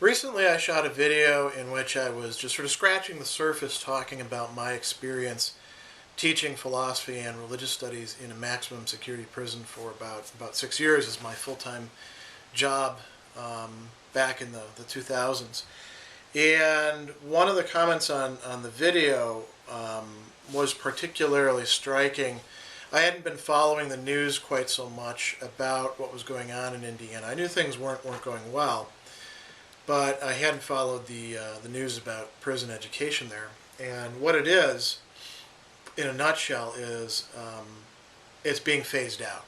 Recently, I shot a video in which I was just sort of scratching the surface talking about my experience teaching philosophy and religious studies in a maximum security prison for about 6 years as my full-time job back in the 2000s. And one of the comments on the video was particularly striking. I hadn't been following the news quite so much about what was going on in Indiana. I knew things weren't going well, but I hadn't followed the news about prison education there. And what it is, in a nutshell, is it's being phased out.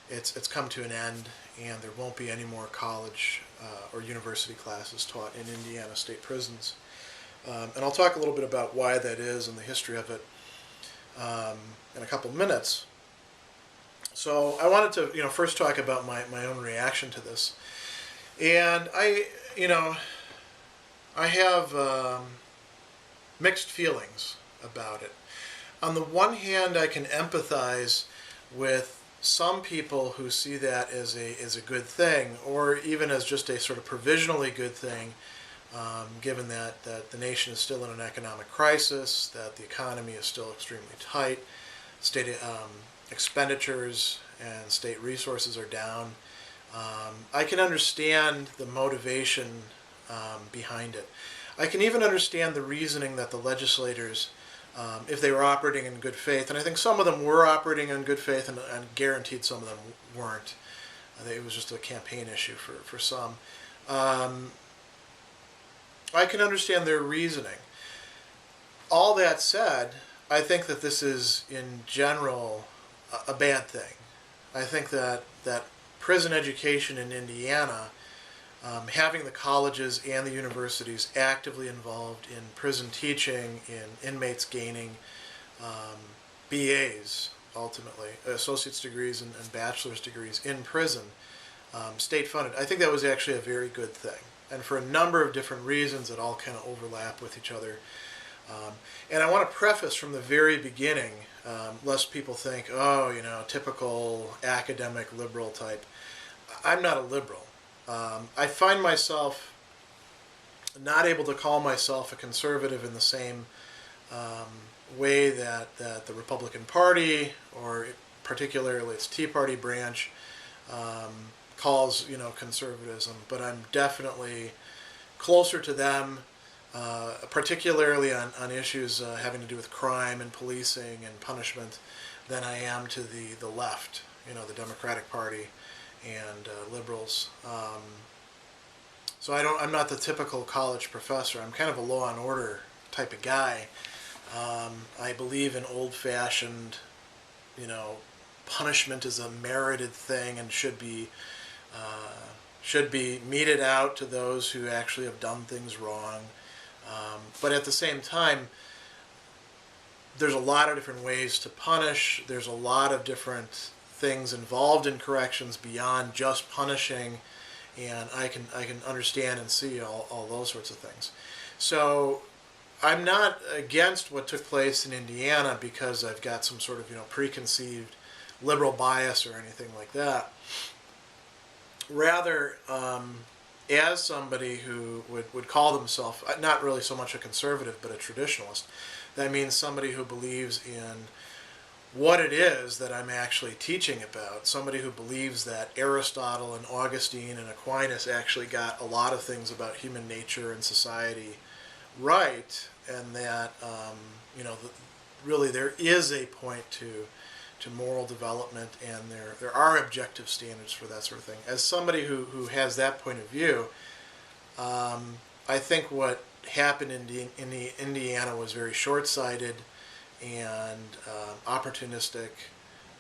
It's come to an end, and there won't be any more college or university classes taught in Indiana state prisons. And I'll talk a little bit about why that is and the history of it in a couple of minutes. So I wanted to, first talk about my own reaction to this. And I have mixed feelings about it. On the one hand, I can empathize with some people who see that as a good thing, or even as just a sort of provisionally good thing, given that the nation is still in an economic crisis, that the economy is still extremely tight, state expenditures and state resources are down. I can understand the motivation behind it. I can even understand the reasoning that the legislators, if they were operating in good faith, and I think some of them were operating in good faith, and guaranteed some of them weren't. It was just a campaign issue for some. I can understand their reasoning. All that said, I think that this is, in general, a bad thing. I think that prison education in Indiana, having the colleges and the universities actively involved in prison teaching, in inmates gaining BAs, ultimately, associate's degrees and bachelor's degrees in prison, state funded. I think that was actually a very good thing. And for a number of different reasons that all kind of overlap with each other. And I want to preface from the very beginning, lest people think, oh, typical academic liberal type. I'm not a liberal. I find myself not able to call myself a conservative in the same way that the Republican Party, or particularly its Tea Party branch, calls conservatism. But I'm definitely closer to them, particularly on issues having to do with crime and policing and punishment, than I am to the left, the Democratic Party and liberals. So I'm not the typical college professor. I'm kind of a law and order type of guy. I believe in old-fashioned, punishment is a merited thing and should be meted out to those who actually have done things wrong. But at the same time, there's a lot of different ways to punish. There's a lot of different things involved in corrections beyond just punishing, and I can understand and see all those sorts of things. So I'm not against what took place in Indiana because I've got some sort of preconceived liberal bias or anything like that. Rather, as somebody who would call themselves not really so much a conservative but a traditionalist, that means somebody who believes in what it is that I'm actually teaching about, somebody who believes that Aristotle and Augustine and Aquinas actually got a lot of things about human nature and society right, and that really there is a point to moral development, and there are objective standards for that sort of thing. As somebody who has that point of view, I think what happened in Indiana was very short-sighted and opportunistic,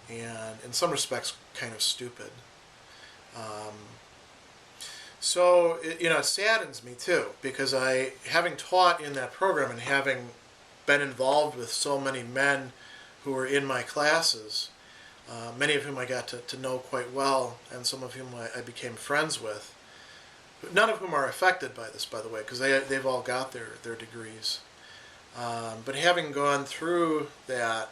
and in some respects kind of stupid. So it saddens me too, because having taught in that program and having been involved with so many men who were in my classes, many of whom I got to know quite well, and some of whom I became friends with, none of whom are affected by this, by the way, because they've all got their degrees. But having gone through that,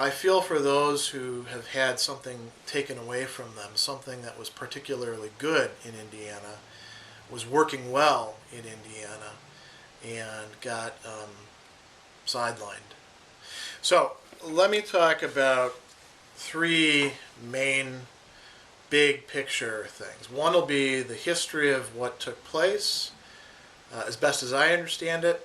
I feel for those who have had something taken away from them, something that was particularly good in Indiana, was working well in Indiana, and got sidelined. So let me talk about three main big picture things. One will be the history of what took place, as best as I understand it.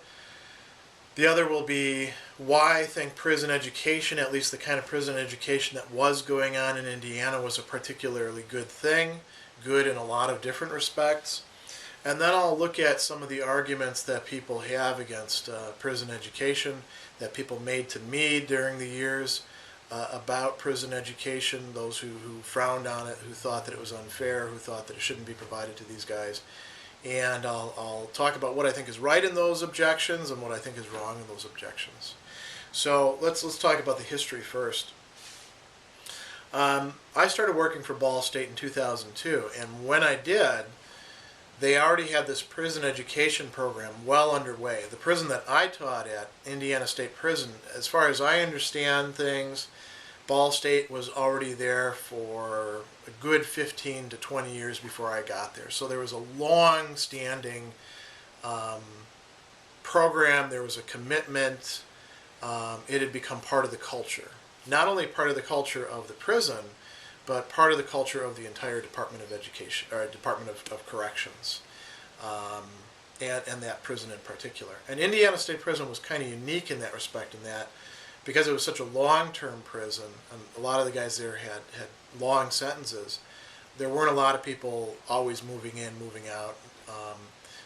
The other will be why I think prison education, at least the kind of prison education that was going on in Indiana, was a particularly good thing, good in a lot of different respects. And then I'll look at some of the arguments that people have against prison education, that people made to me during the years about prison education, those who frowned on it, who thought that it was unfair, who thought that it shouldn't be provided to these guys. And I'll talk about what I think is right in those objections and what I think is wrong in those objections. So let's talk about the history first. I started working for Ball State in 2002, and when I did, they already had this prison education program well underway. The prison that I taught at, Indiana State Prison, as far as I understand things, Ball State was already there for a good 15 to 20 years before I got there. So there was a long-standing program. There was a commitment. It had become part of the culture. Not only part of the culture of the prison, but part of the culture of the entire Department of Education, or Department of Corrections, and that prison in particular. And Indiana State Prison was kind of unique in that respect, in that because it was such a long-term prison, and a lot of the guys there had long sentences, there weren't a lot of people always moving in, moving out,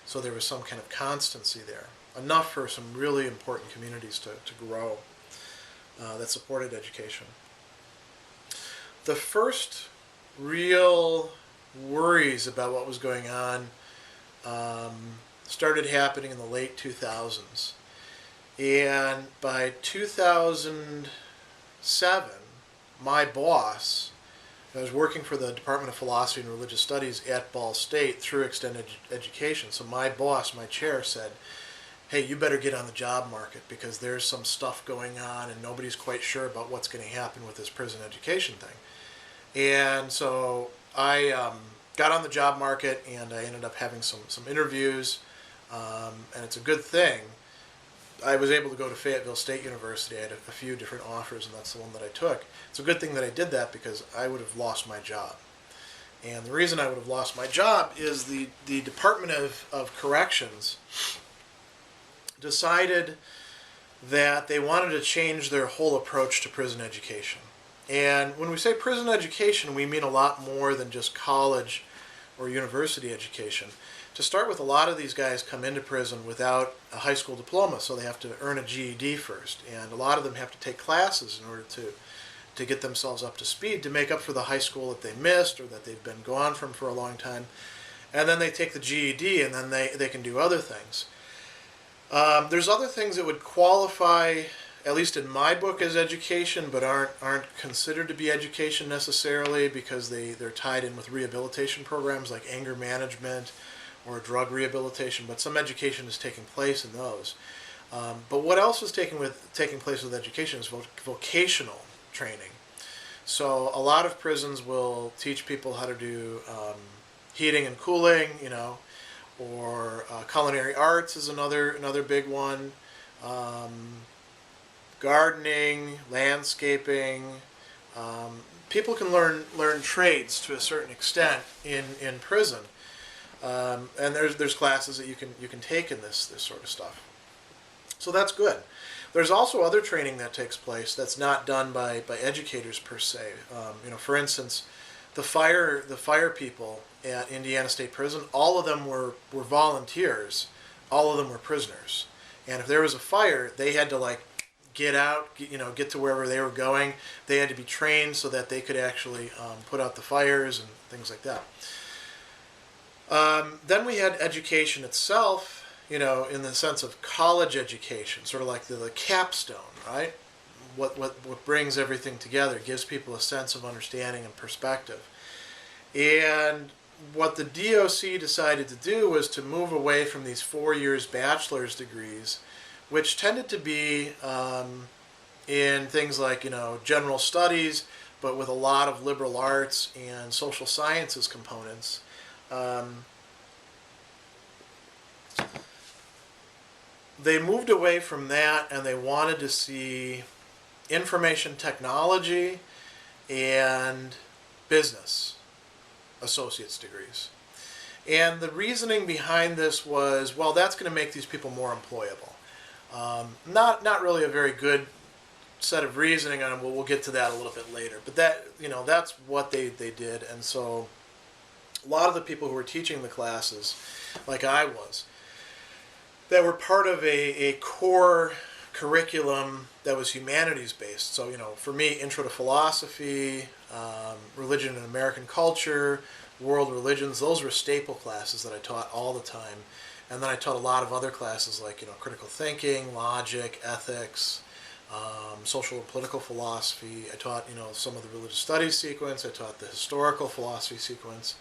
so there was some kind of constancy there, enough for some really important communities to grow that supported education. The first real worries about what was going on started happening in the late 2000s. And by 2007, my boss, I was working for the Department of Philosophy and Religious Studies at Ball State through extended education. So my boss, my chair, said, hey, you better get on the job market because there's some stuff going on and nobody's quite sure about what's going to happen with this prison education thing. And so I got on the job market, and I ended up having some interviews, and it's a good thing. I was able to go to Fayetteville State University. I had a few different offers, and that's the one that I took. It's a good thing that I did that because I would have lost my job. And the reason I would have lost my job is the Department of Corrections decided that they wanted to change their whole approach to prison education. And when we say prison education, we mean a lot more than just college or university education. To start with, a lot of these guys come into prison without a high school diploma, so they have to earn a GED first. And a lot of them have to take classes in order to get themselves up to speed to make up for the high school that they missed or that they've been gone from for a long time. And then they take the GED, and then they can do other things. There's other things that would qualify, at least in my book, as education, but aren't considered to be education necessarily because they're tied in with rehabilitation programs like anger management or drug rehabilitation, but some education is taking place in those. But what else is taking place with education is vocational training. So a lot of prisons will teach people how to do heating and cooling, or culinary arts is another big one. Gardening, landscaping. People can learn trades to a certain extent in prison, and there's classes that you can take in this sort of stuff. So that's good. There's also other training that takes place that's not done by educators per se. For instance, the fire people at Indiana State Prison, all of them were volunteers. All of them were prisoners. And if there was a fire, they had to get out, get to wherever they were going. They had to be trained so that they could actually put out the fires and things like that. Then we had education itself, in the sense of college education, sort of like the capstone, right? What brings everything together, gives people a sense of understanding and perspective. And what the DOC decided to do was to move away from these 4 years bachelor's degrees, which tended to be in things like, general studies, but with a lot of liberal arts and social sciences components. They moved away from that, and they wanted to see information technology and business associate's degrees. And the reasoning behind this was, well, that's going to make these people more employable. Not really a very good set of reasoning on it. We'll get to that a little bit later. But that's what they did. And so a lot of the people who were teaching the classes, like I was, that were part of a core curriculum that was humanities based. So, for me, Intro to Philosophy, Religion and American Culture, World Religions, those were staple classes that I taught all the time. And then I taught a lot of other classes like, critical thinking, logic, ethics, social and political philosophy. I taught, some of the religious studies sequence. I taught the historical philosophy sequence.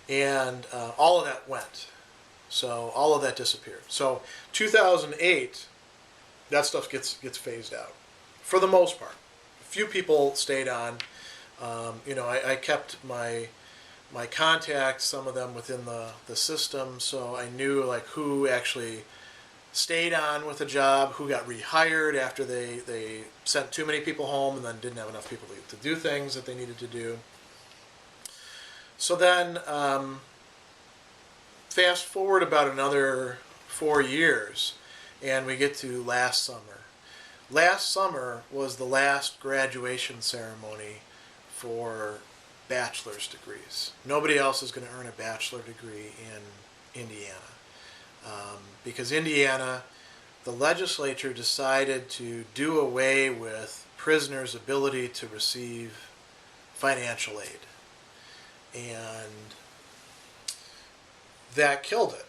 And all of that went. So all of that disappeared. So 2008, that stuff gets phased out for the most part. A few people stayed on. I kept my contacts, some of them within the system, so I knew like who actually stayed on with a job, who got rehired after they sent too many people home and then didn't have enough people to do things that they needed to do. So then, fast forward about another 4 years, and we get to last summer. Last summer was the last graduation ceremony for bachelor's degrees. Nobody else is going to earn a bachelor degree in Indiana. Because Indiana, the legislature decided to do away with prisoners' ability to receive financial aid. And that killed it,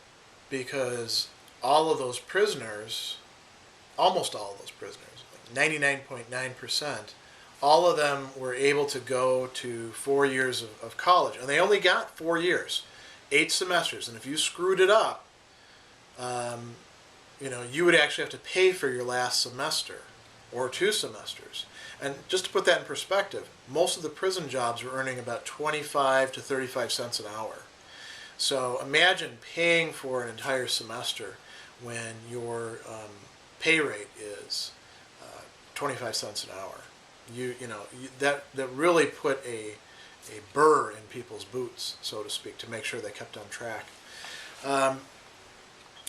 because all of those prisoners, almost all of those prisoners, 99.9%, all of them were able to go to 4 years of college. And they only got 4 years, 8 semesters. And if you screwed it up, you would actually have to pay for your last semester or 2 semesters. And just to put that in perspective, most of the prison jobs were earning about 25 to 35 cents an hour. So imagine paying for an entire semester when your pay rate is 25 cents an hour. That really put a burr in people's boots, so to speak, to make sure they kept on track.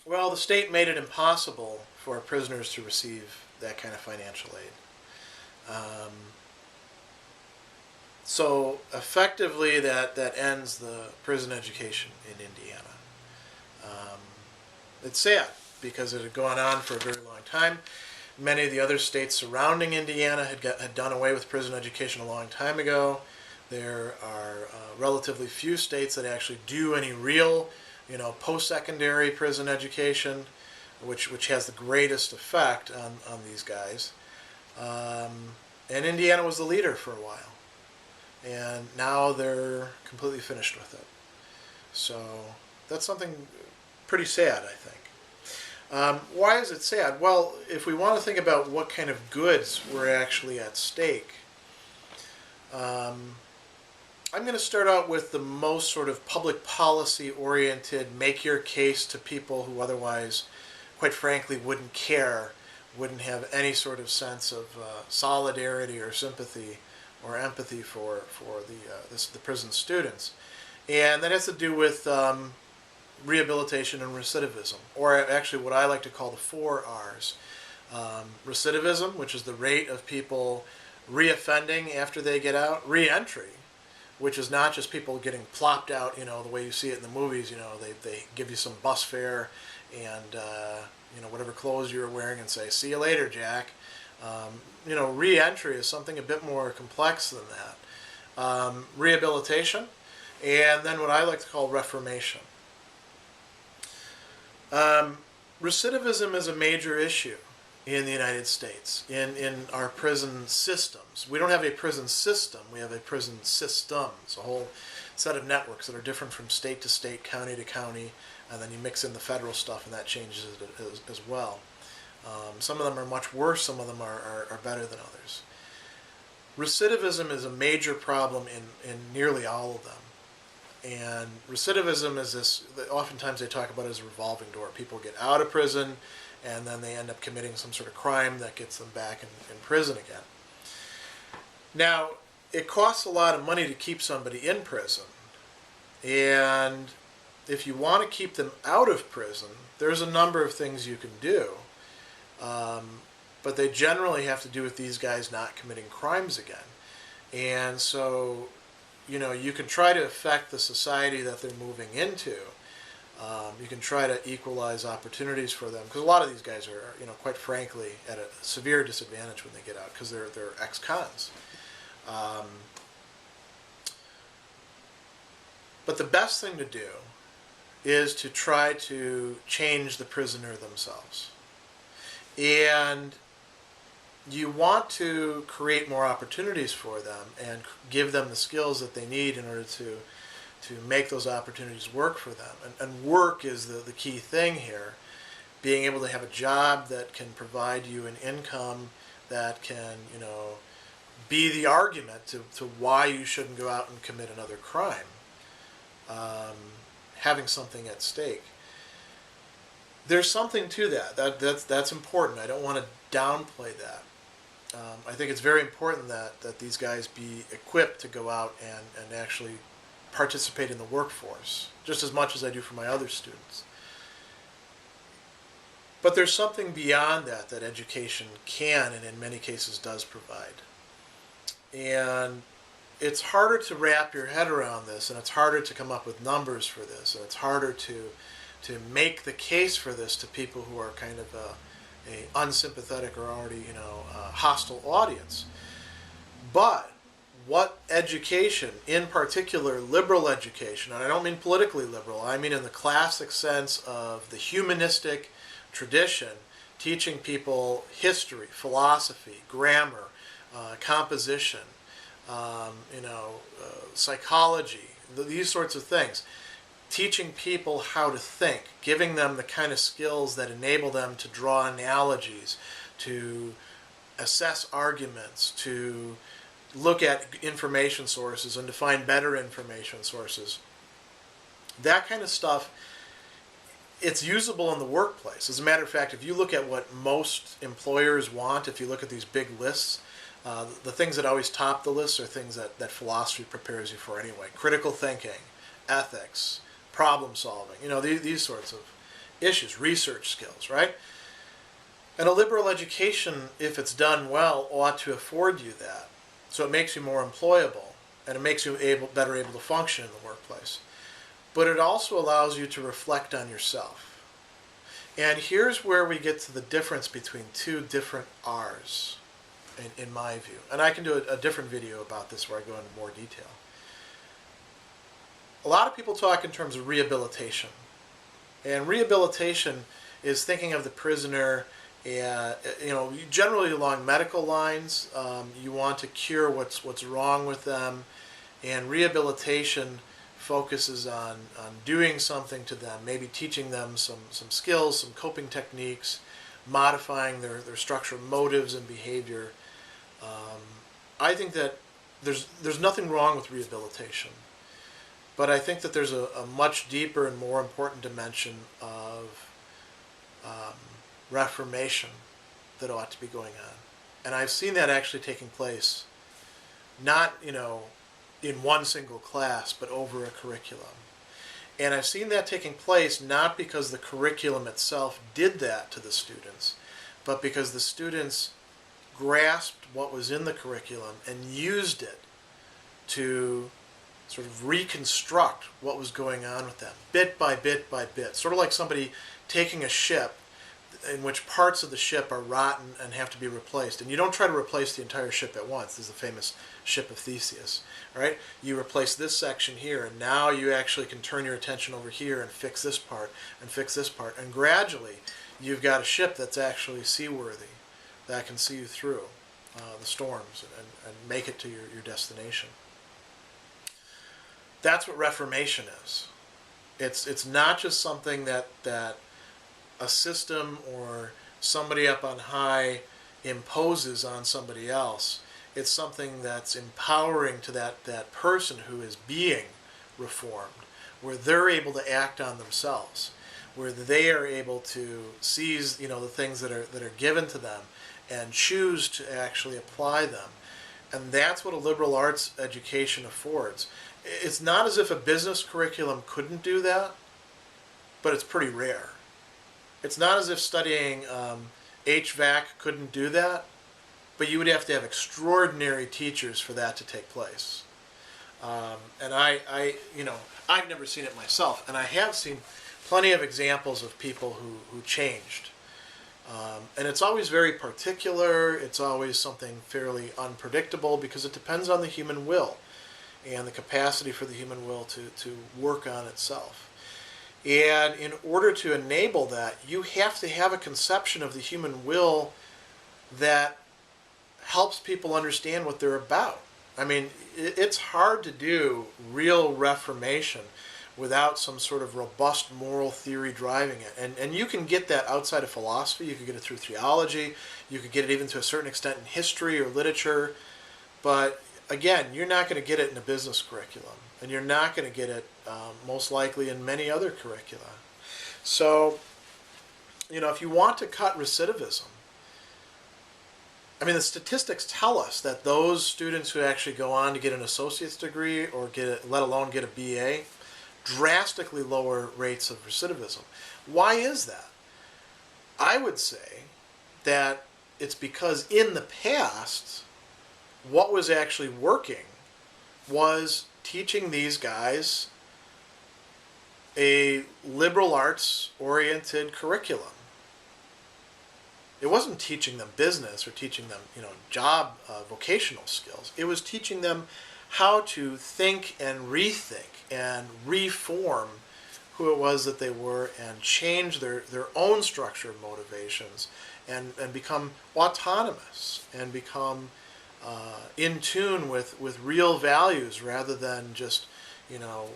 Well, the state made it impossible for prisoners to receive that kind of financial aid. So effectively, that ends the prison education in Indiana. It's sad because it had gone on for a very long time. Many of the other states surrounding Indiana had done away with prison education a long time ago. There are relatively few states that actually do any real, post-secondary prison education, which has the greatest effect on these guys. And Indiana was the leader for a while. And now they're completely finished with it. So that's something pretty sad, I think. Why is it sad? Well, if we want to think about what kind of goods were actually at stake, I'm going to start out with the most sort of public policy oriented, make your case to people who otherwise, quite frankly, wouldn't care, wouldn't have any sort of sense of solidarity or sympathy or empathy for the prison students. And that has to do with rehabilitation and recidivism, or actually what I like to call the 4 R's. Recidivism, which is the rate of people reoffending after they get out. Reentry, which is not just people getting plopped out, the way you see it in the movies, they give you some bus fare and, whatever clothes you're wearing and say, see you later, Jack. Reentry is something a bit more complex than that. Rehabilitation, and then what I like to call reformation. Recidivism is a major issue in the United States, in our prison systems. We don't have a prison system, we have a prison systems, a whole set of networks that are different from state to state, county to county, and then you mix in the federal stuff and that changes it as well. Some of them are much worse, some of them are better than others. Recidivism is a major problem in nearly all of them. And recidivism is this, oftentimes they talk about it as a revolving door. People get out of prison and then they end up committing some sort of crime that gets them back in prison again. Now, it costs a lot of money to keep somebody in prison. And if you want to keep them out of prison, there's a number of things you can do. But they generally have to do with these guys not committing crimes again. And so, you can try to affect the society that they're moving into. You can try to equalize opportunities for them, because a lot of these guys are, quite frankly, at a severe disadvantage when they get out, because they're ex-cons. But the best thing to do is to try to change the prisoner themselves. And you want to create more opportunities for them and give them the skills that they need in order to make those opportunities work for them. And work is the key thing here. Being able to have a job that can provide you an income that can, be the argument to why you shouldn't go out and commit another crime. Having something at stake. There's something to that's important. I don't want to downplay that. I think it's very important that these guys be equipped to go out and actually participate in the workforce, just as much as I do for my other students. But there's something beyond that education can, and in many cases does, provide. And it's harder to wrap your head around this, and it's harder to come up with numbers for this, and it's harder to make the case for this to people who are kind of a unsympathetic or already, hostile audience. But what education, in particular liberal education, and I don't mean politically liberal, I mean in the classic sense of the humanistic tradition, teaching people history, philosophy, grammar, composition, psychology, these sorts of things. Teaching people how to think, giving them the kind of skills that enable them to draw analogies, to assess arguments, to look at information sources and to find better information sources. That kind of stuff, it's usable in the workplace. As a matter of fact, if you look at what most employers want, if you look at these big lists, the things that always top the list are things that philosophy prepares you for anyway. Critical thinking, ethics, problem solving, these sorts of issues, research skills, right? And a liberal education, if it's done well, ought to afford you that. So it makes you more employable, and it makes you better able to function in the workplace. But it also allows you to reflect on yourself. And here's where we get to the difference between two different R's, in my view. And I can do a different video about this where I go into more detail. A lot of people talk in terms of rehabilitation. And rehabilitation is thinking of the prisoner, generally along medical lines. You want to cure what's wrong with them. And rehabilitation focuses on doing something to them, maybe teaching them some skills, some coping techniques, modifying their structural motives and behavior. I think that there's nothing wrong with rehabilitation. But I think that there's a much deeper and more important dimension of reformation that ought to be going on. And I've seen that actually taking place, not, in one single class, but over a curriculum. And I've seen that taking place not because the curriculum itself did that to the students, but because the students grasped what was in the curriculum and used it to sort of reconstruct what was going on with them, bit by bit by bit. Sort of like somebody taking a ship in which parts of the ship are rotten and have to be replaced. And you don't try to replace the entire ship at once. There's the famous ship of Theseus, right? You replace this section here, and now you actually can turn your attention over here and fix this part and fix this part. And gradually, you've got a ship that's actually seaworthy, that can see you through the storms and make it to your destination. That's what Reformation is. It's not just something that a system or somebody up on high imposes on somebody else. It's something that's empowering to that person who is being reformed, where they're able to act on themselves, where they are able to seize, the things that are given to them and choose to actually apply them. And that's what a liberal arts education affords. It's not as if a business curriculum couldn't do that, but it's pretty rare. It's not as if studying HVAC couldn't do that, but you would have to have extraordinary teachers for that to take place. And I've never seen it myself, and I have seen plenty of examples of people who changed. And it's always very particular. It's always something fairly unpredictable because it depends on the human will and the capacity for the human will to work on itself. And in order to enable that, you have to have a conception of the human will that helps people understand what they're about. I mean, it's hard to do real reformation without some sort of robust moral theory driving it. And you can get that outside of philosophy. You could get it through theology. You could get it even to a certain extent in history or literature. But again, you're not going to get it in a business curriculum. And you're not going to get it most likely in many other curricula. So, if you want to cut recidivism, I mean, the statistics tell us that those students who actually go on to get an associate's degree or let alone get a BA, drastically lower rates of recidivism. Why is that? I would say that it's because in the past, what was actually working was teaching these guys a liberal arts oriented curriculum. It wasn't teaching them business or teaching them, job vocational skills. It was teaching them how to think and rethink and reform who it was that they were and change their own structure of motivations and become autonomous and become in tune with real values rather than just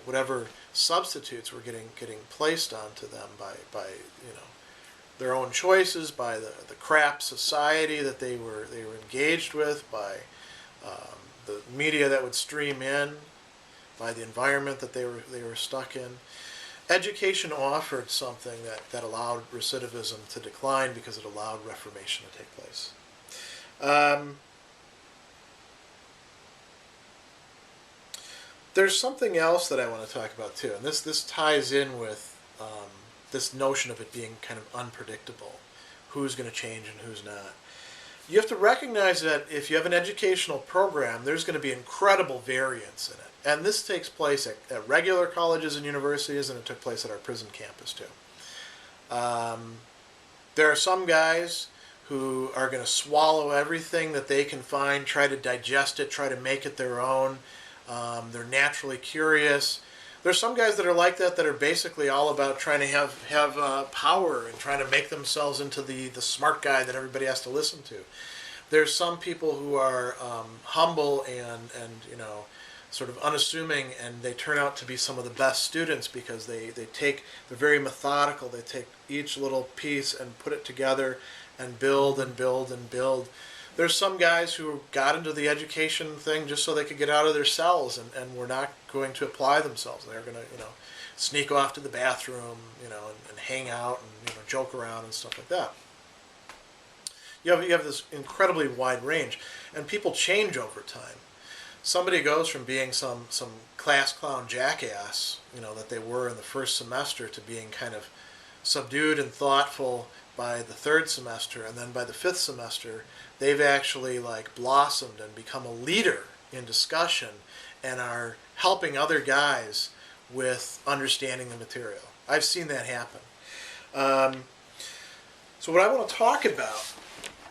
whatever substitutes were getting placed onto them by their own choices, by the crap society that they were engaged with, by the media that would stream in, by the environment that they were stuck in. Education offered something that allowed recidivism to decline because it allowed reformation to take place. There's something else that I want to talk about too, and this ties in with this notion of it being kind of unpredictable. Who's going to change and who's not. You have to recognize that if you have an educational program, there's going to be incredible variance in it. And this takes place at regular colleges and universities, and it took place at our prison campus too. There are some guys who are going to swallow everything that they can find, try to digest it, try to make it their own. They're naturally curious. There's some guys that are like that are basically all about trying to have power and trying to make themselves into the smart guy that everybody has to listen to. There's some people who are humble and sort of unassuming, and they turn out to be some of the best students because they're very methodical. They take each little piece and put it together and build and build and build. There's some guys who got into the education thing just so they could get out of their cells and were not going to apply themselves. They're going to, sneak off to the bathroom, and hang out and, joke around and stuff like that. You have this incredibly wide range, and people change over time. Somebody goes from being some class clown jackass, that they were in the first semester to being kind of subdued and thoughtful by the third semester, and then by the fifth semester, they've actually blossomed and become a leader in discussion and are helping other guys with understanding the material. I've seen that happen. So what I want to talk about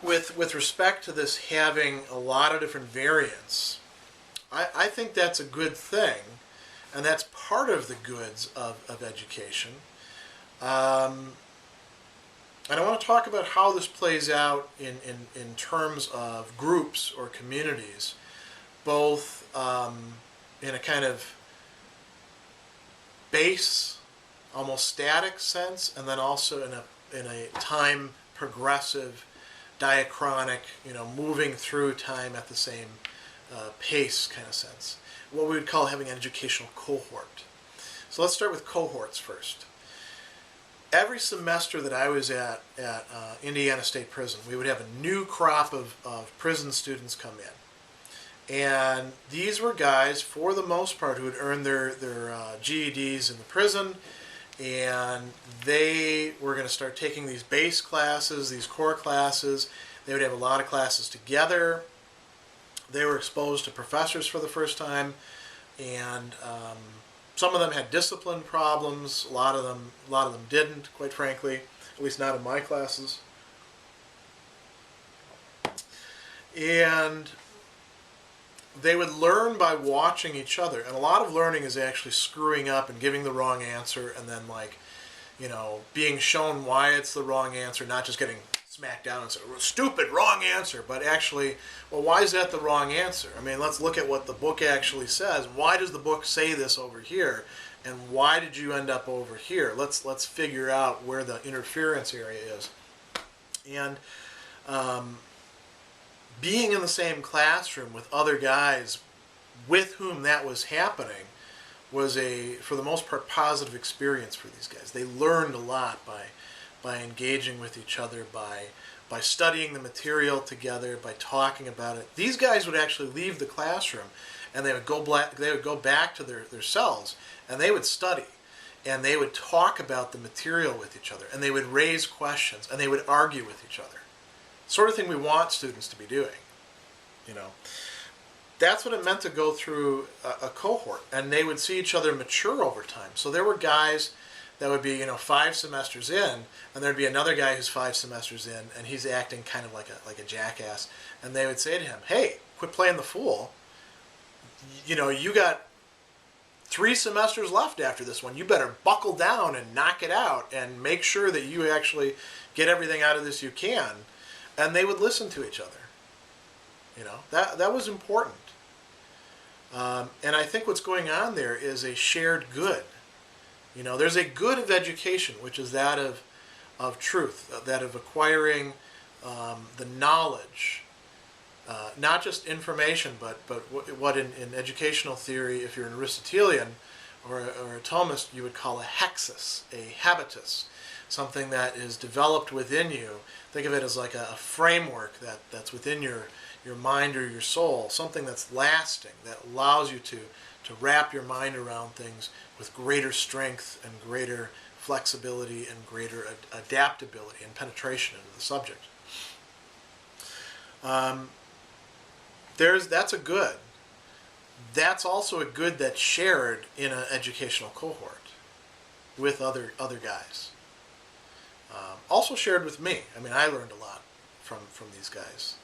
with respect to this having a lot of different variants, I think that's a good thing, and that's part of the goods of education. And I want to talk about how this plays out in terms of groups or communities, both in a kind of base, almost static sense, and then also in a time progressive, diachronic, moving through time at the same pace kind of sense. What we would call having an educational cohort. So let's start with cohorts first. Every semester that I was at Indiana State Prison, we would have a new crop of prison students come in. And these were guys, for the most part, who had earned their GEDs in the prison, and they were going to start taking these base classes, these core classes. They would have a lot of classes together. They were exposed to professors for the first time, and some of them had discipline problems. A lot of them didn't, quite frankly, at least not in my classes. And they would learn by watching each other, and a lot of learning is actually screwing up and giving the wrong answer, and then being shown why it's the wrong answer, not just getting smacked down and say, stupid, wrong answer, but actually, well, why is that the wrong answer? I mean, let's look at what the book actually says. Why does the book say this over here, and why did you end up over here? Let's figure out where the interference area is. And being in the same classroom with other guys with whom that was happening was for the most part, positive experience for these guys. They learned a lot by engaging with each other, by studying the material together, by talking about it. These guys would actually leave the classroom, and they would go back to their cells, and they would study, and they would talk about the material with each other, and they would raise questions, and they would argue with each other. Sort of thing we want students to be doing. That's what it meant to go through a cohort, and they would see each other mature over time. So there were guys that would be 5 semesters in, and there'd be another guy who's 5 semesters in, and he's acting kind of like a jackass, and they would say to him, hey, quit playing the fool. You got 3 semesters left after this one. You better buckle down and knock it out and make sure that you actually get everything out of this you can. And they would listen to each other. That was important. And I think what's going on there is a shared good. There's a good of education, which is that of truth, that of acquiring the knowledge, not just information, but what in educational theory, if you're an Aristotelian or a Thomist, you would call a hexis, a habitus, something that is developed within you. Think of it as like a framework that's within your mind or your soul, something that's lasting, that allows you to wrap your mind around things with greater strength and greater flexibility and greater adaptability and penetration into the subject. That's a good. That's also a good that's shared in an educational cohort with other guys. Also shared with me. I mean, I learned a lot from these guys.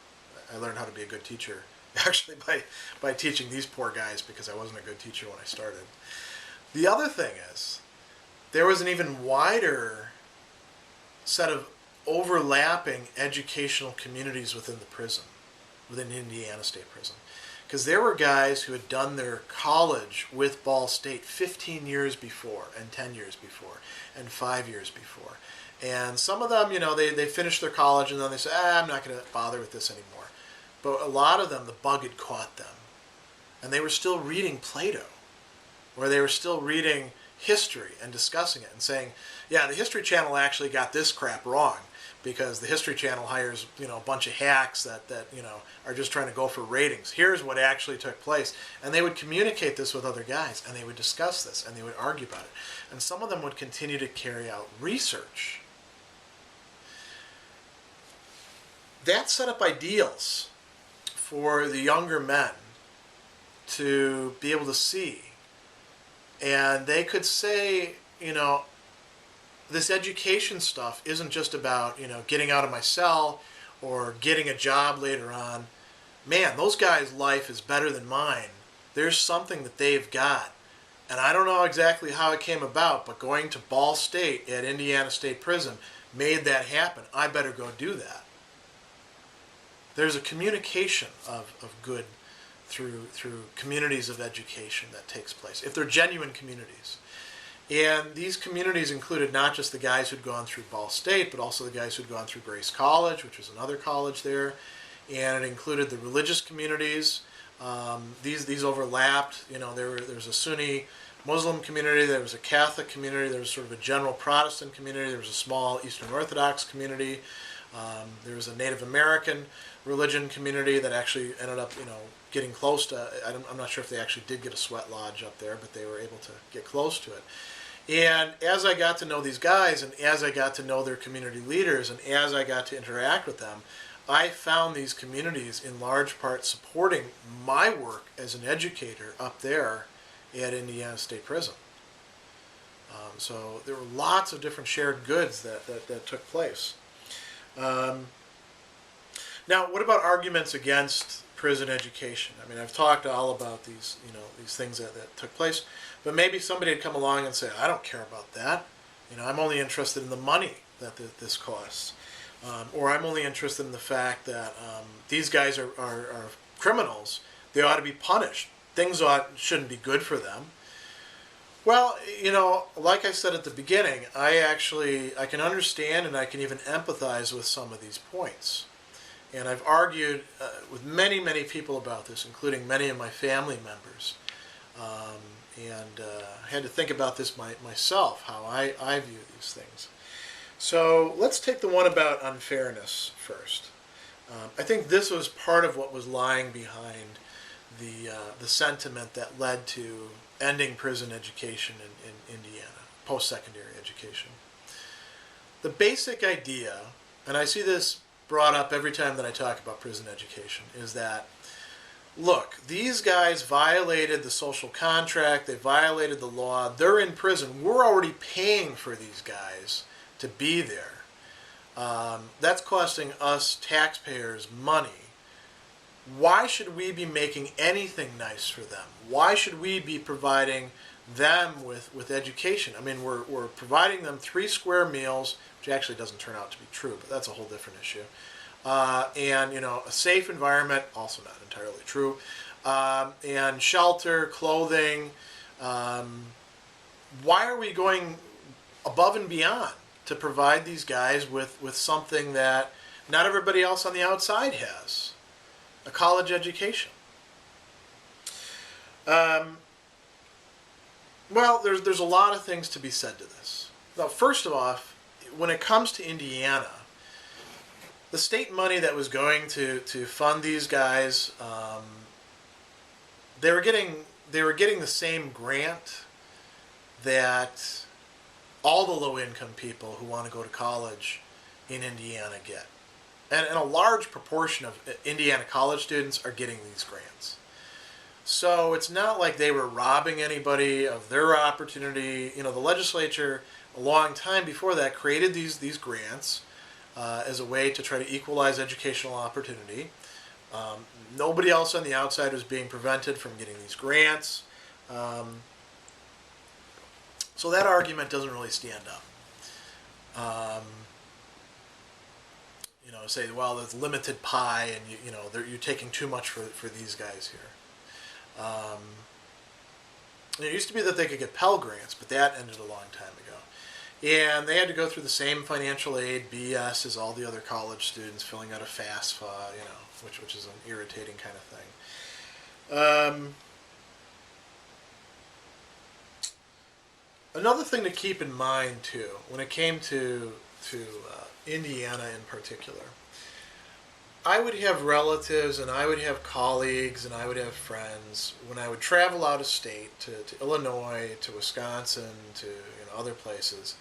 I learned how to be a good teacher, actually, by teaching these poor guys, because I wasn't a good teacher when I started. The other thing is, there was an even wider set of overlapping educational communities within the prison, within Indiana State Prison. Because there were guys who had done their college with Ball State 15 years before, and 10 years before, and 5 years before. And some of them, they finished their college and then they said, I'm not going to bother with this anymore. But a lot of them, the bug had caught them. And they were still reading Plato, or they were still reading history and discussing it and saying, yeah, the History Channel actually got this crap wrong, because the History Channel hires, a bunch of hacks that are just trying to go for ratings. Here's what actually took place. And they would communicate this with other guys, and they would discuss this, and they would argue about it. And some of them would continue to carry out research. That set up ideals for the younger men to be able to see. And they could say, this education stuff isn't just about, getting out of my cell or getting a job later on. Man, those guys' life is better than mine. There's something that they've got. And I don't know exactly how it came about, but going to Ball State at Indiana State Prison made that happen. I better go do that. There's a communication of good through communities of education that takes place, if they're genuine communities. And these communities included not just the guys who'd gone through Ball State, but also the guys who'd gone through Grace College, which was another college there. And it included the religious communities. These overlapped. You know, there was a Sunni Muslim community, there was a Catholic community, there was sort of a general Protestant community, there was a small Eastern Orthodox community, there was a Native American religion community that actually ended up, you know, getting close to, I'm not sure if they actually did get a sweat lodge up there, but they were able to get close to it. And as I got to know these guys, and as I got to know their community leaders, and as I got to interact with them, I found these communities in large part supporting my work as an educator up there at Indiana State Prison. So there were lots of different shared goods that took place. Now, what about arguments against prison education? I mean, I've talked all about these, you know, these things that took place, but maybe somebody would come along and say, I don't care about that. You know, I'm only interested in the money that this costs. Or I'm only interested in the fact that these guys are criminals. They ought to be punished. Things shouldn't be good for them. Well, you know, like I said at the beginning, I can understand and I can even empathize with some of these points. And I've argued with many, many people about this, including many of my family members. And I had to think about this myself, how I view these things. So let's take the one about unfairness first. I think this was part of what was lying behind the sentiment that led to ending prison education in Indiana, post-secondary education. The basic idea, and I see this brought up every time that I talk about prison education, is that, look, these guys violated the social contract, they violated the law, they're in prison, we're already paying for these guys to be there. That's costing us taxpayers money. Why should we be making anything nice for them? Why should we be providing them with education? I mean, we're providing them 3 square meals, which actually doesn't turn out to be true, but that's a whole different issue. And, you know, a safe environment, also not entirely true. And shelter, clothing. Why are we going above and beyond to provide these guys with something that not everybody else on the outside has? A college education. Well, there's a lot of things to be said to this. Now, first of all, when it comes to Indiana, the state money that was going to fund these guys, they were getting the same grant that all the low-income people who want to go to college in Indiana get. And a large proportion of Indiana college students are getting these grants. So it's not like they were robbing anybody of their opportunity. You know, the legislature, a long time before that, created these grants as a way to try to equalize educational opportunity. Nobody else on the outside was being prevented from getting these grants. So that argument doesn't really stand up. You know, say, well, there's limited pie, and you're taking too much for these guys here. It used to be that they could get Pell Grants, but that ended a long time ago. And they had to go through the same financial aid BS as all the other college students, filling out a FAFSA, you know, which is an irritating kind of thing. Another thing to keep in mind, too, when it came to Indiana in particular, I would have relatives and I would have colleagues and I would have friends when I would travel out of state to Illinois, to Wisconsin, to other places,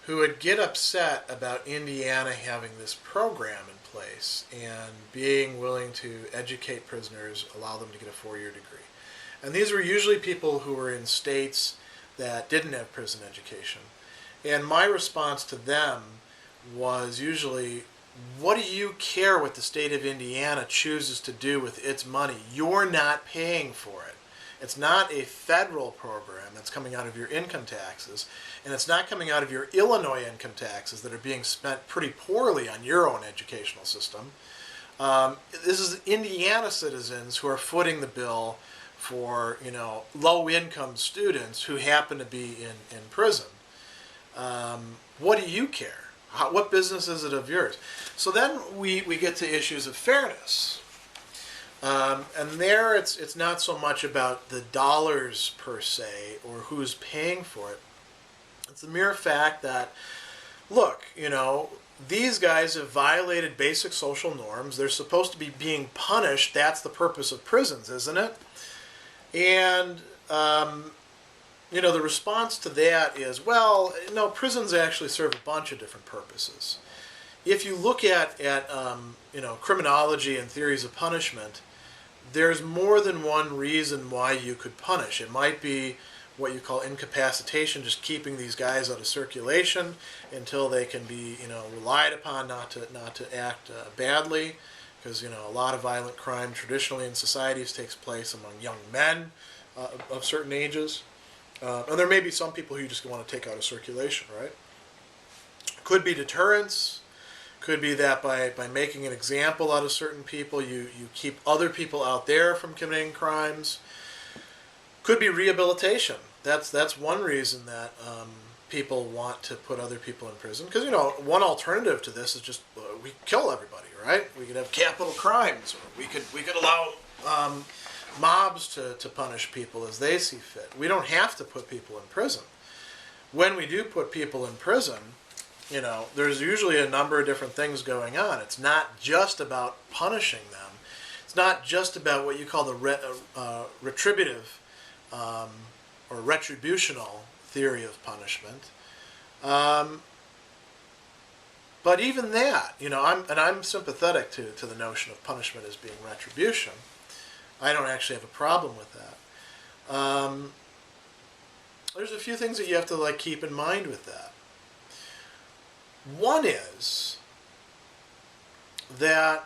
who would get upset about Indiana having this program in place and being willing to educate prisoners, allow them to get a 4-year degree. And these were usually people who were in states that didn't have prison education. And my response to them was usually, what do you care what the state of Indiana chooses to do with its money? You're not paying for it. It's not a federal program that's coming out of your income taxes, and it's not coming out of your Illinois income taxes that are being spent pretty poorly on your own educational system. This is Indiana citizens who are footing the bill for, low-income students who happen to be in prison. What do you care? What business is it of yours? So then we get to issues of fairness. And there it's not so much about the dollars per se or who's paying for it. It's the mere fact that, look, these guys have violated basic social norms. They're supposed to be being punished. That's the purpose of prisons, isn't it? And, the response to that is, well, no, prisons actually serve a bunch of different purposes. If you look at criminology and theories of punishment, there's more than one reason why you could punish. It might be what you call incapacitation, just keeping these guys out of circulation until they can be, relied upon not to act badly, because a lot of violent crime traditionally in societies takes place among young men of certain ages, and there may be some people who you just want to take out of circulation, right? Could be deterrence. Could be that by making an example out of certain people, you keep other people out there from committing crimes. Could be rehabilitation. That's one reason that people want to put other people in prison. Because, one alternative to this is just we kill everybody, right? We could have capital crimes, or we could allow mobs to punish people as they see fit. We don't have to put people in prison. When we do put people in prison, there's usually a number of different things going on. It's not just about punishing them. It's not just about what you call the retributive or retributional theory of punishment. But even that, I'm sympathetic to the notion of punishment as being retribution. I don't actually have a problem with that. There's a few things that you have to keep in mind with that. One is that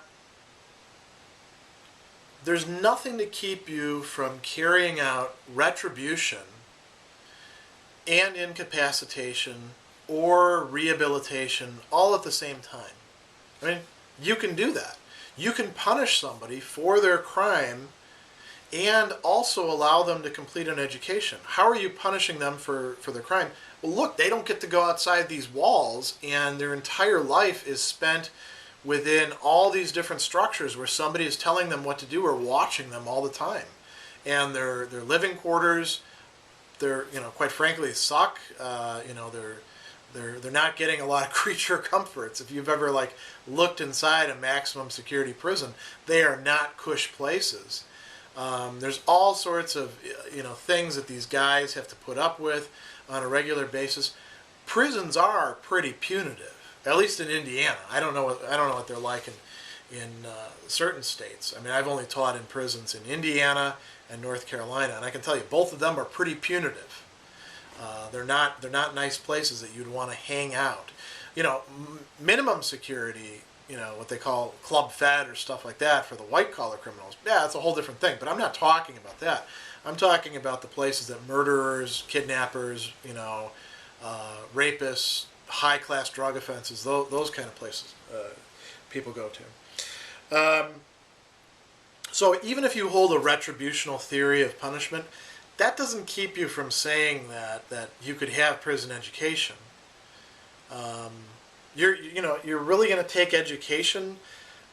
there's nothing to keep you from carrying out retribution and incapacitation or rehabilitation all at the same time. I mean, you can do that. You can punish somebody for their crime and also allow them to complete an education. How are you punishing them for their crime? Well, look, they don't get to go outside these walls, and their entire life is spent within all these different structures where somebody is telling them what to do or watching them all the time. And their living quarters, they're, quite frankly, suck. They're not getting a lot of creature comforts. If you've ever looked inside a maximum security prison, they are not cush places. There's all sorts of things that these guys have to put up with on a regular basis. Prisons are pretty punitive, at least in Indiana. I don't know what they're like in certain states. I mean, I've only taught in prisons in Indiana and North Carolina, and I can tell you both of them are pretty punitive. They're not nice places that you'd want to hang out. Minimum security, what they call club fed or stuff like that for the white-collar criminals. Yeah, that's a whole different thing, but I'm not talking about that. I'm talking about the places that murderers, kidnappers, rapists, high-class drug offenses, those kind of places people go to. So even if you hold a retributional theory of punishment, that doesn't keep you from saying that you could have prison education. You're really going to take education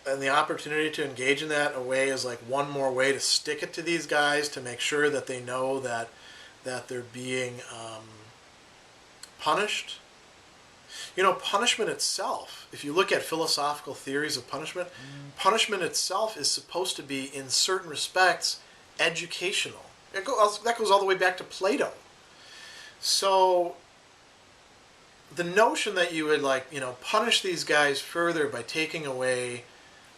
and the opportunity to engage in that away as one more way to stick it to these guys to make sure that they know that they're being punished. Punishment itself, if you look at philosophical theories of punishment, punishment itself is supposed to be, in certain respects, educational. That goes all the way back to Plato. So the notion that you would punish these guys further by taking away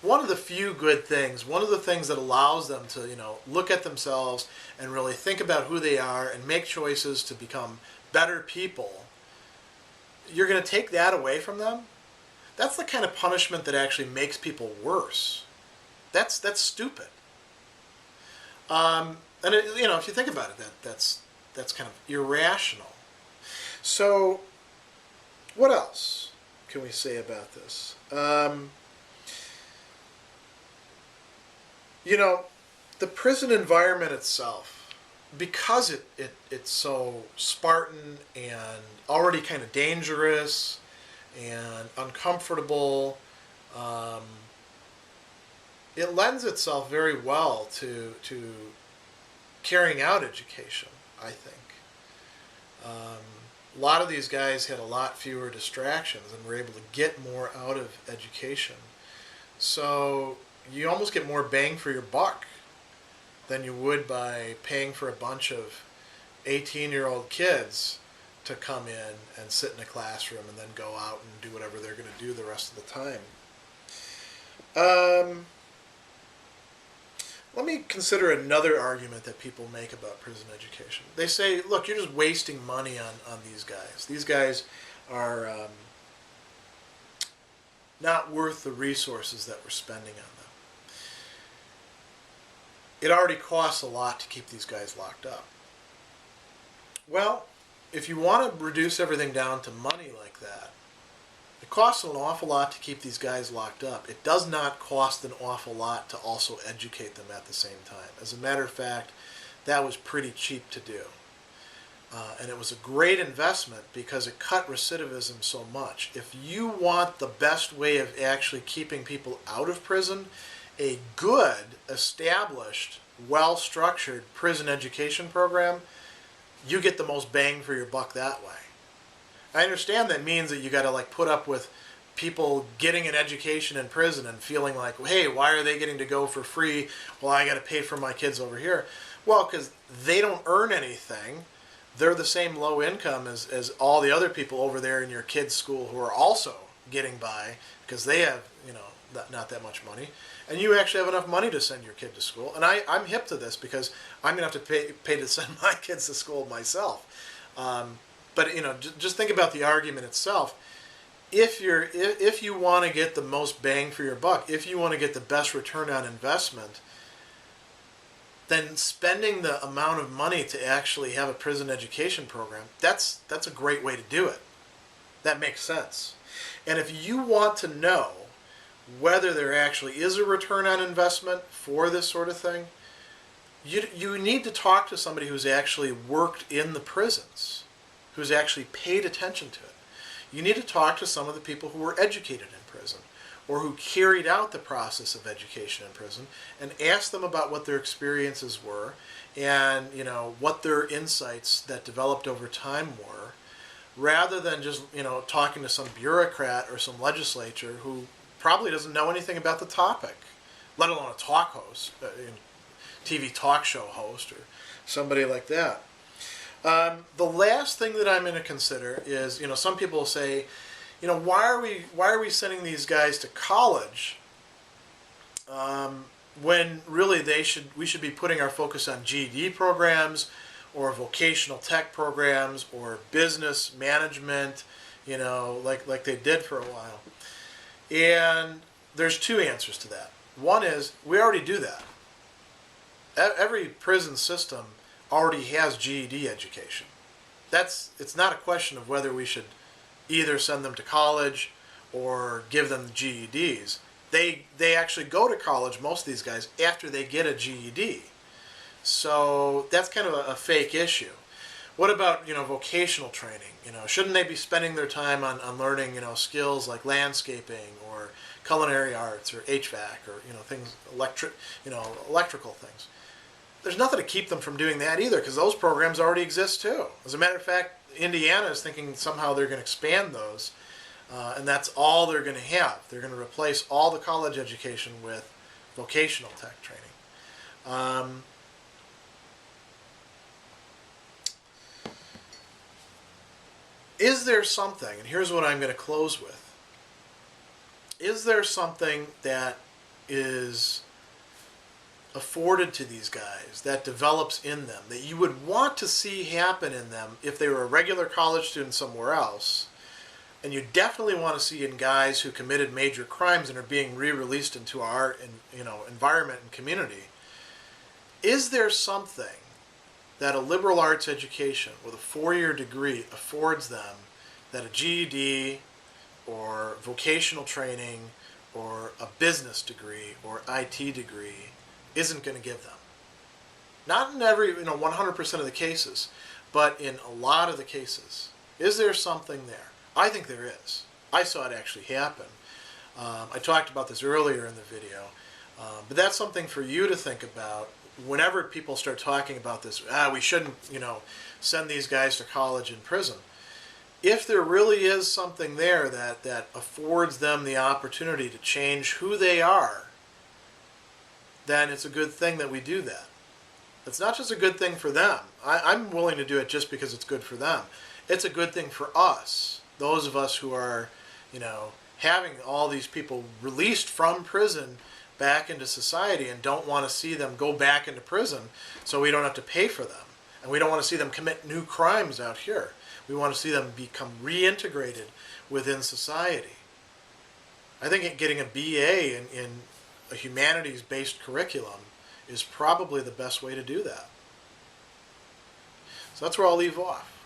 one of the few good things, one of the things that allows them to, look at themselves and really think about who they are and make choices to become better people, you're going to take that away from them? That's the kind of punishment that actually makes people worse. That's stupid. And if you think about it, that's kind of irrational. So, what else can we say about this? The prison environment itself, because it's so Spartan and already kind of dangerous and uncomfortable, um, it lends itself very well to carrying out education, I think. A lot of these guys had a lot fewer distractions and were able to get more out of education. So you almost get more bang for your buck than you would by paying for a bunch of 18-year-old kids to come in and sit in a classroom and then go out and do whatever they're going to do the rest of the time. Let me consider another argument that people make about prison education. They say, look, you're just wasting money on these guys. These guys are not worth the resources that we're spending on them. It already costs a lot to keep these guys locked up. Well, if you want to reduce everything down to money like that, it costs an awful lot to keep these guys locked up. It does not cost an awful lot to also educate them at the same time. As a matter of fact, that was pretty cheap to do. And it was a great investment because it cut recidivism so much. If you want the best way of actually keeping people out of prison, a good, established, well-structured prison education program, you get the most bang for your buck that way. I understand that means that you got to like put up with people getting an education in prison and feeling like, hey, why are they getting to go for free? Well, I got to pay for my kids over here. Well, because they don't earn anything. They're the same low income as all the other people over there in your kids' school who are also getting by because they have, not that much money. And you actually have enough money to send your kid to school. And I'm hip to this because I'm going to have to pay to send my kids to school myself. But just think about the argument itself. If you want to get the most bang for your buck, if you want to get the best return on investment, then spending the amount of money to actually have a prison education program, that's a great way to do it. That makes sense. And if you want to know whether there actually is a return on investment for this sort of thing, you need to talk to somebody who's actually worked in the prisons, who's actually paid attention to it. You need to talk to some of the people who were educated in prison or who carried out the process of education in prison and ask them about what their experiences were and what their insights that developed over time were, rather than just talking to some bureaucrat or some legislature who probably doesn't know anything about the topic, let alone a talk host, TV talk show host or somebody like that. The last thing that I'm going to consider is, some people say, why are we sending these guys to college when really we should be putting our focus on GED programs or vocational tech programs or business management, like they did for a while. And there's two answers to that. One is we already do that. Every prison system already has GED education. It's not a question of whether we should either send them to college or give them GEDs. They actually go to college, most of these guys, after they get a GED. So that's kind of a fake issue. What about vocational training? Shouldn't they be spending their time on learning skills like landscaping or culinary arts or HVAC or things electrical things? There's nothing to keep them from doing that either because those programs already exist too. As a matter of fact, Indiana is thinking somehow they're going to expand those, and that's all they're going to have. They're going to replace all the college education with vocational tech training. Is there something, and here's what I'm going to close with, is there something that is afforded to these guys, that develops in them, that you would want to see happen in them if they were a regular college student somewhere else, and you definitely want to see in guys who committed major crimes and are being re-released into our environment and community? Is there something that a liberal arts education with a 4-year degree affords them that a GED or vocational training or a business degree or IT degree isn't going to give them? Not in every, 100% of the cases, but in a lot of the cases. Is there something there? I think there is. I saw it actually happen. I talked about this earlier in the video, but that's something for you to think about whenever people start talking about this. We shouldn't, send these guys to college and prison. If there really is something there that affords them the opportunity to change who they are, then it's a good thing that we do that. It's not just a good thing for them. I'm willing to do it just because it's good for them. It's a good thing for us, those of us who are, having all these people released from prison back into society and don't want to see them go back into prison so we don't have to pay for them. And we don't want to see them commit new crimes out here. We want to see them become reintegrated within society. I think getting a BA in a humanities-based curriculum is probably the best way to do that. So that's where I'll leave off.